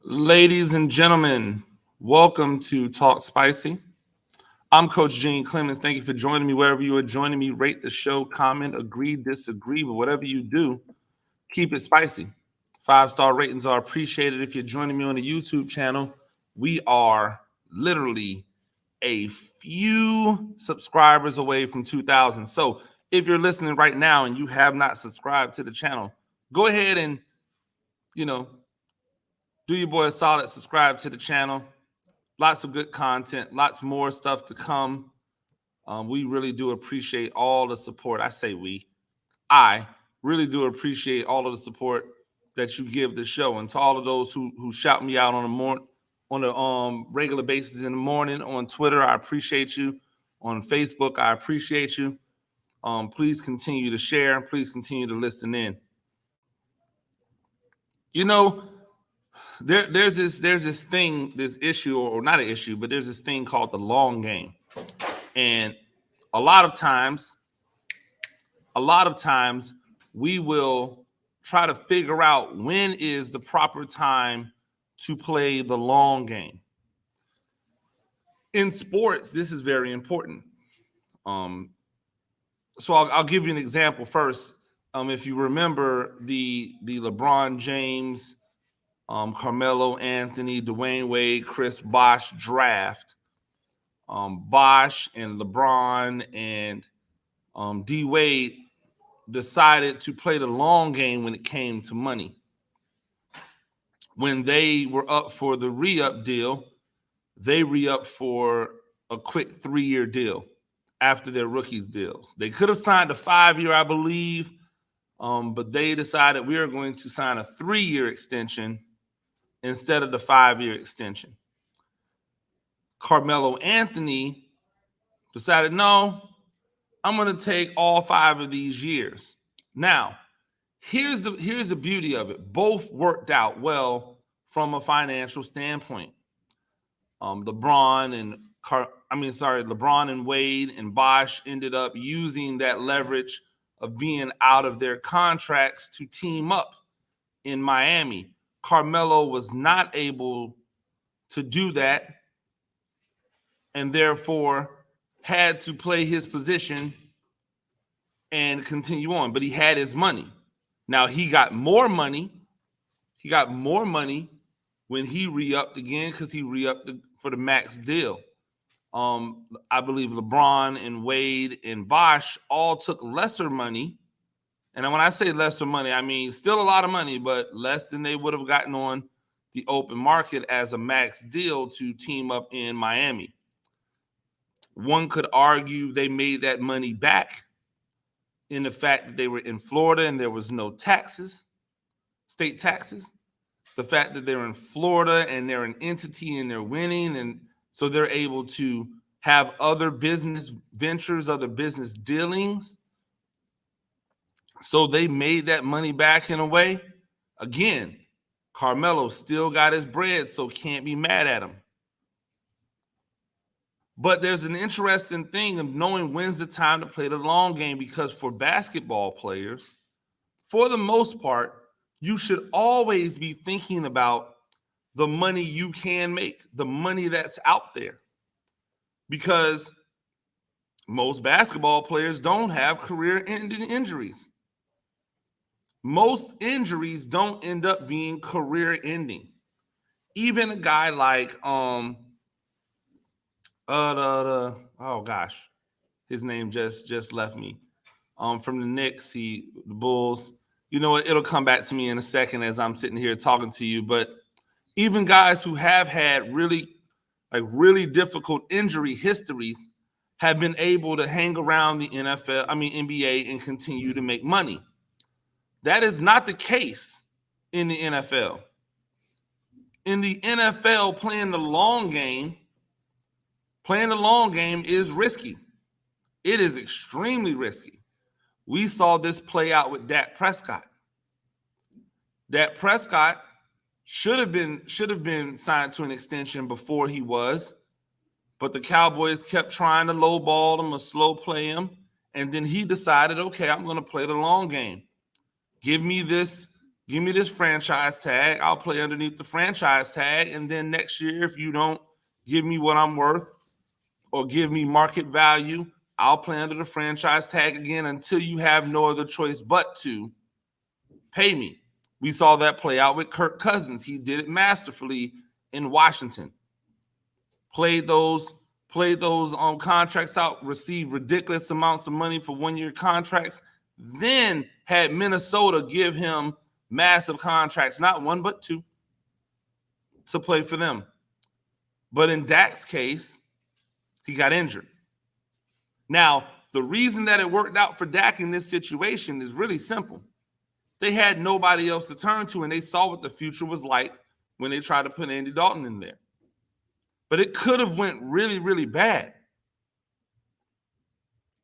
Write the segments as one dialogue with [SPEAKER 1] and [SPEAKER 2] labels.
[SPEAKER 1] Ladies and gentlemen, welcome to Talk Spicy. I'm Coach Gene Clemens. Thank you for joining me wherever you are joining me. Rate the show, comment, agree, disagree, but whatever you do, keep it spicy. 5-star ratings are appreciated. If you're joining me on the YouTube channel, we are literally a few subscribers away from 2,000. So if you're listening right now and you have not subscribed to the channel, go ahead and, do your boy a solid, subscribe to the channel. Lots of good content, lots more stuff to come. We really do appreciate all the support. I really do appreciate all of the support that you give the show, and to all of those who shout me out on a regular basis in the morning on Twitter. I appreciate you. On Facebook, I appreciate you. Please continue to share. Please continue to listen in. You know, there's this thing, this issue, or not an issue, but there's this thing called the long game. And a lot of times we will try to figure out when is the proper time to play the long game. In sports, this is very important. So I'll give you an example first. If you remember the LeBron James, Carmelo Anthony, Dwayne Wade, Chris Bosh draft, Bosh and LeBron and D Wade decided to play the long game when it came to money. When they were up for the re-up deal, they re-upped for a quick 3-year deal after their rookies deals. They could have signed a 5-year, I believe, but they decided we are going to sign a 3-year extension instead of the 5-year extension. Carmelo Anthony decided, no, I'm going to take all 5 of these years. Now, here's the beauty of it. Both worked out well from a financial standpoint. LeBron and Wade and Bosh ended up using that leverage of being out of their contracts to team up in Miami. Carmelo was not able to do that and therefore had to play his position and continue on, but he had his money. Now he got more money. He got more money when he re-upped again because he re-upped for the max deal. I believe LeBron and Wade and Bosh all took lesser money. And when I say lesser money, I mean still a lot of money, but less than they would have gotten on the open market as a max deal to team up in Miami. One could argue they made that money back in the fact that they were in Florida and there was no taxes, state taxes. The fact that they're in Florida and they're an entity and they're winning, and so they're able to have other business ventures, other business dealings. So they made that money back in a way. Again, Carmelo still got his bread, so can't be mad at him. But there's an interesting thing of knowing when's the time to play the long game, because for basketball players, for the most part, you should always be thinking about the money you can make, the money that's out there. Because most basketball players don't have career-ending injuries. Most injuries don't end up being career-ending. Even a guy like his name just left me. From the Knicks, the Bulls. You know what? It'll come back to me in a second as I'm sitting here talking to you. But even guys who have had really difficult injury histories have been able to hang around the NBA and continue to make money. That is not the case in the NFL. In the NFL, playing the long game is risky. It is extremely risky. We saw this play out with Dak Prescott. Dak Prescott should have been signed to an extension before he was, but the Cowboys kept trying to lowball him or slow play him, and then he decided, okay, I'm going to play the long game. Give me this Give me this franchise tag. I'll play underneath the franchise tag. And then next year, if you don't give me what I'm worth or give me market value, I'll play under the franchise tag again until you have no other choice but to pay me. We saw that play out with Kirk Cousins. He did it masterfully in Washington. Played those contracts out, received ridiculous amounts of money for one-year contracts, then had Minnesota give him massive contracts, not one but two, to play for them. But in Dak's case, he got injured. Now, the reason that it worked out for Dak in this situation is really simple. They had nobody else to turn to, and they saw what the future was like when they tried to put Andy Dalton in there. But it could have went really, really bad.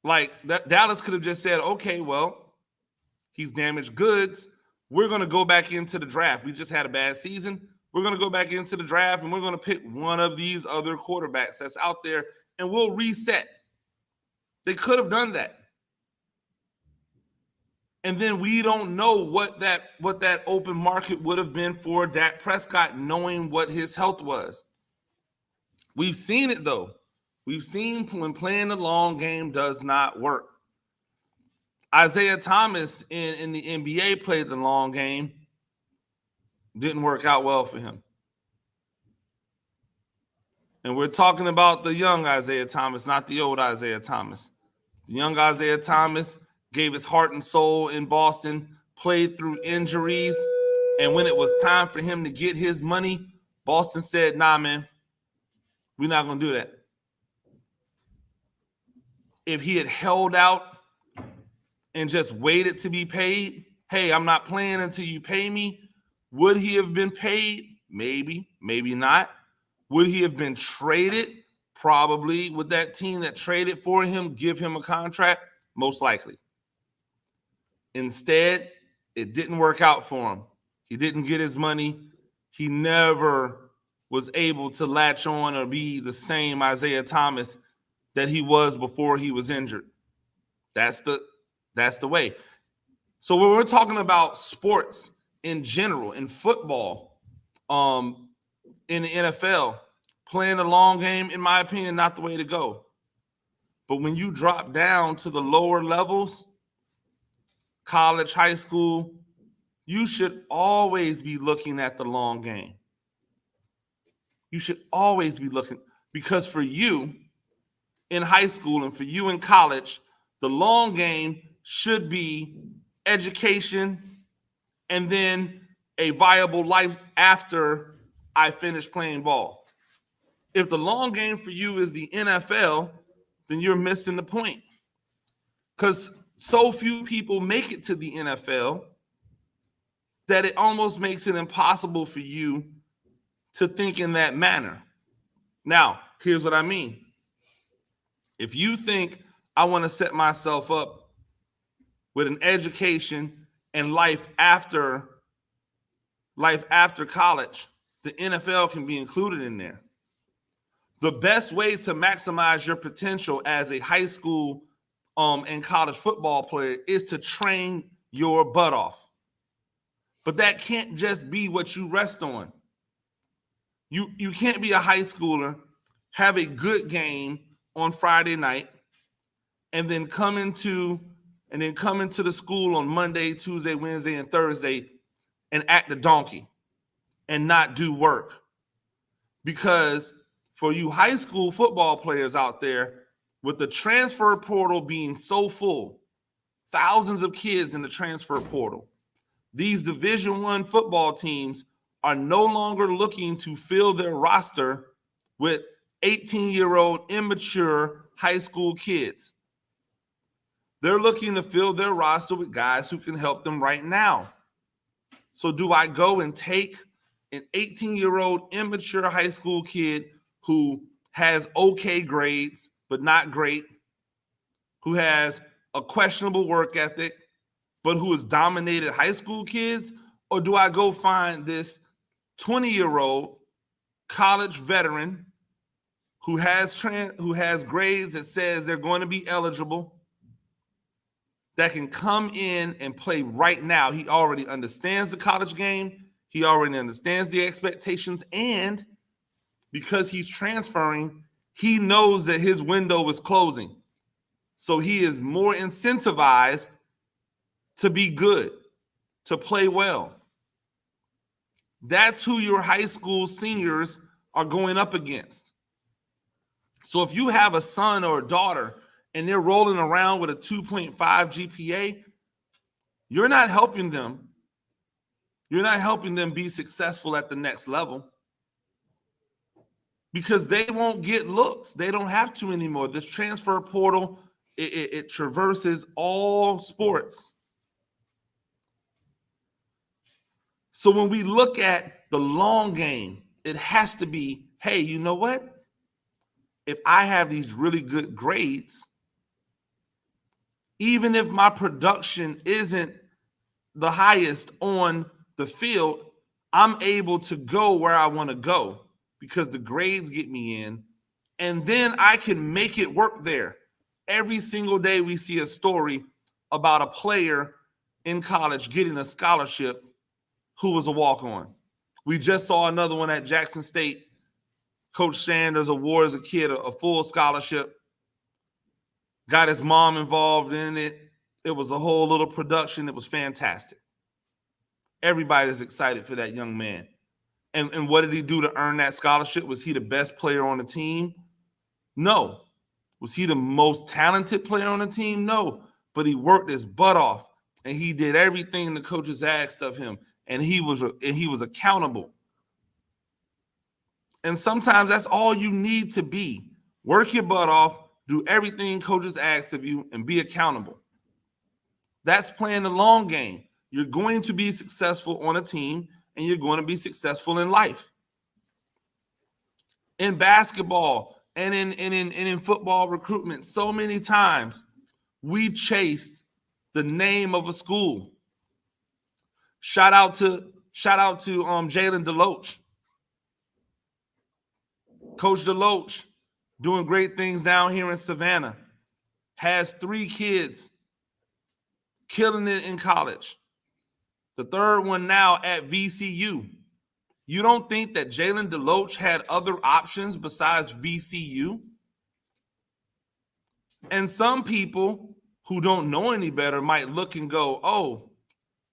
[SPEAKER 1] Like Dallas could have just said, okay, well, he's damaged goods. We're going to go back into the draft. We just had a bad season. We're going to go back into the draft, and we're going to pick one of these other quarterbacks that's out there, and we'll reset. They could have done that. And then we don't know what that open market would have been for Dak Prescott, knowing what his health was. We've seen it, though. We've seen when playing the long game does not work. Isaiah Thomas in the NBA played the long game. Didn't work out well for him. And we're talking about the young Isaiah Thomas, not the old Isaiah Thomas. The young Isaiah Thomas gave his heart and soul in Boston, played through injuries, and when it was time for him to get his money, Boston said, nah, man, we're not going to do that. If he had held out and just waited to be paid, hey, I'm not playing until you pay me, would he have been paid? Maybe, maybe not. Would he have been traded? Probably. Would that team that traded for him give him a contract? Most likely. Instead, it didn't work out for him. He didn't get his money. He never was able to latch on or be the same Isaiah Thomas that he was before he was injured. That's the way. So when we're talking about sports in general, in football, in the NFL, playing the long game, in my opinion, not the way to go. But when you drop down to the lower levels, college, high school, you should always be looking at the long game. You should always be looking, because for you in high school and for you in college, the long game should be education and then a viable life after I finish playing ball. If the long game for you is the NFL, then you're missing the point. Because so few people make it to the NFL that it almost makes it impossible for you to think in that manner. Now, here's what I mean. If you think I want to set myself up with an education and life after college, the NFL can be included in there. The best way to maximize your potential as a high school and college football player is to train your butt off. But that can't just be what you rest on. You can't be a high schooler, have a good game on Friday night, and then come into the school on Monday, Tuesday, Wednesday, and Thursday and act a donkey and not do work. Because for you high school football players out there, with the transfer portal being so full, thousands of kids in the transfer portal, these Division I football teams are no longer looking to fill their roster with 18-year-old immature high school kids. They're looking to fill their roster with guys who can help them right now. So do I go and take an 18-year-old immature high school kid who has okay grades but not great, who has a questionable work ethic, but who has dominated high school kids? Or do I go find this 20-year-old college veteran who has grades that says they're going to be eligible, that can come in and play right now. He already understands the college game. He already understands the expectations. And because he's transferring, he knows that his window is closing. So he is more incentivized to be good, to play well. That's who your high school seniors are going up against. So if you have a son or a daughter and they're rolling around with a 2.5 GPA, you're not helping them. You're not helping them be successful at the next level because they won't get looks. They don't have to anymore. This transfer portal, it traverses all sports. So when we look at the long game, it has to be, hey, you know what? If I have these really good grades, even if my production isn't the highest on the field, I'm able to go where I want to go because the grades get me in, and then I can make it work there. Every single day we see a story about a player in college getting a scholarship who was a walk-on. We just saw another one at Jackson State. Coach Sanders awards a kid a full scholarship, got his mom involved in it. It was a whole little production. It was fantastic. Everybody's excited for that young man. And what did he do to earn that scholarship? Was he the best player on the team? No. Was he the most talented player on the team? No. But he worked his butt off, and he did everything the coaches asked of him, and he was accountable. And sometimes that's all you need to be. Work your butt off, do everything coaches ask of you, and be accountable. That's playing the long game. You're going to be successful on a team, and you're going to be successful in life. In basketball and in football recruitment, so many times we chase the name of a school. Shout out to Jalen Deloach. Coach Deloach doing great things down here in Savannah. Has 3 kids, killing it in college. The third one now at VCU. You don't think that Jalen Deloach had other options besides VCU? And some people who don't know any better might look and go, oh,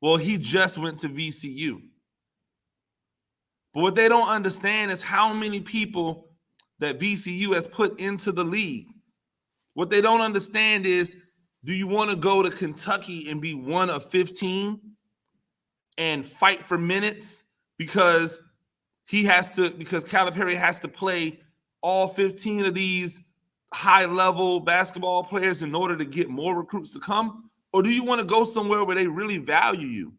[SPEAKER 1] well, he just went to VCU. But what they don't understand is how many people that VCU has put into the league. What they don't understand is, do you want to go to Kentucky and be one of 15 and fight for minutes because Calipari has to play all 15 of these high-level basketball players in order to get more recruits to come? Or do you want to go somewhere where they really value you?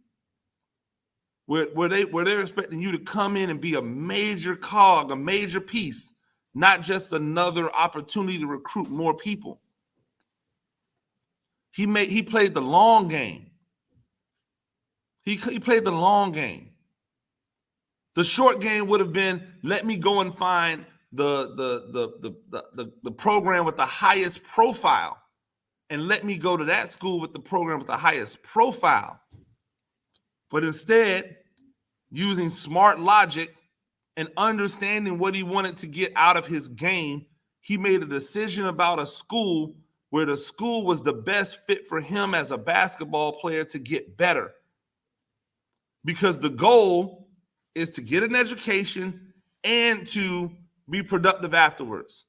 [SPEAKER 1] Where they're expecting you to come in and be a major cog, a major piece, not just another opportunity to recruit more people. He played the long game. He played the long game. The short game would have been, let me go and find the program with the highest profile, and let me go to that school with the program with the highest profile. But instead, using smart logic and understanding what he wanted to get out of his game, he made a decision about a school where the school was the best fit for him as a basketball player to get better. Because the goal is to get an education and to be productive afterwards.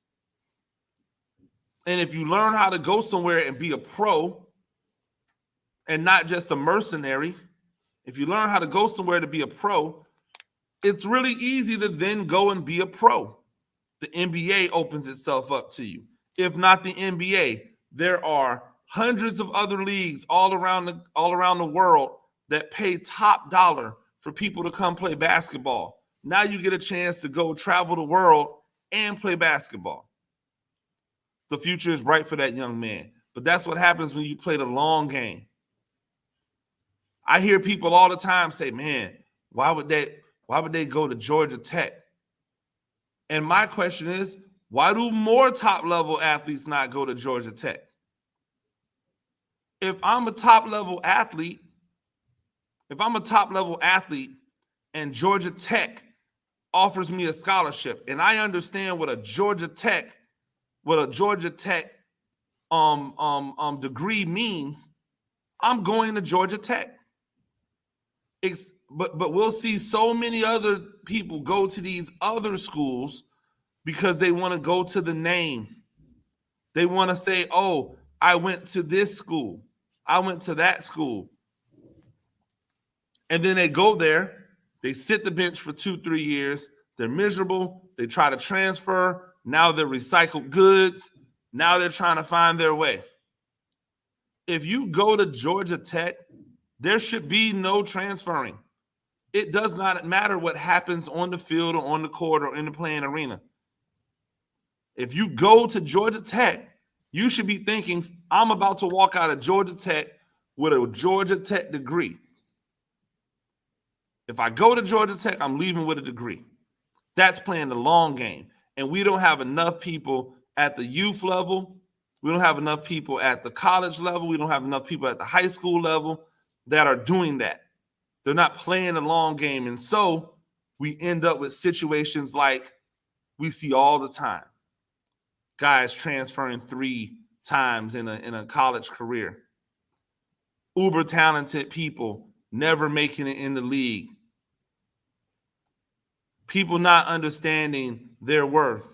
[SPEAKER 1] And if you learn how to go somewhere and be a pro and not just a mercenary, if you learn how to go somewhere to be a pro, it's really easy to then go and be a pro. The NBA opens itself up to you. If not the NBA, there are hundreds of other leagues all around the world that pay top dollar for people to come play basketball. Now you get a chance to go travel the world and play basketball. The future is bright for that young man. But that's what happens when you play the long game. I hear people all the time say, man, why would they go to Georgia Tech? And my question is, why do more top-level athletes not go to Georgia Tech? if I'm a top level athlete, and Georgia Tech offers me a scholarship, and I understand what a Georgia Tech degree means, I'm going to Georgia Tech. But we'll see so many other people go to these other schools because they want to go to the name. They want to say, oh, I went to this school. I went to that school. And then they go there, they sit the bench for 2-3 years, they're miserable, they try to transfer, now they're recycled goods, now they're trying to find their way. If you go to Georgia Tech, there should be no transferring. It does not matter what happens on the field or on the court or in the playing arena. If you go to Georgia Tech, you should be thinking, I'm about to walk out of Georgia Tech with a Georgia Tech degree. If I go to Georgia Tech, I'm leaving with a degree. That's playing the long game. And we don't have enough people at the youth level. We don't have enough people at the college level. We don't have enough people at the high school level that are doing that. They're not playing the long game. And so we end up with situations like we see all the time. Guys transferring 3 times in a college career. Uber talented people never making it in the league. People not understanding their worth.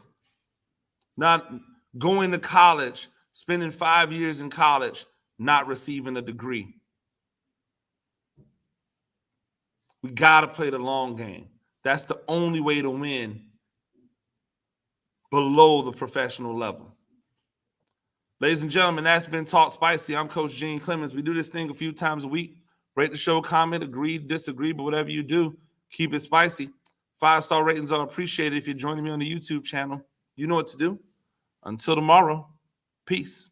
[SPEAKER 1] Not going to college, spending 5 years in college, not receiving a degree. We got to play the long game. That's the only way to win below the professional level. Ladies and gentlemen, that's been Talk Spicy. I'm Coach Gene Clemens. We do this thing a few times a week. Rate the show, comment, agree, disagree, but whatever you do, keep it spicy. 5-star ratings are appreciated if you're joining me on the YouTube channel. You know what to do. Until tomorrow, peace.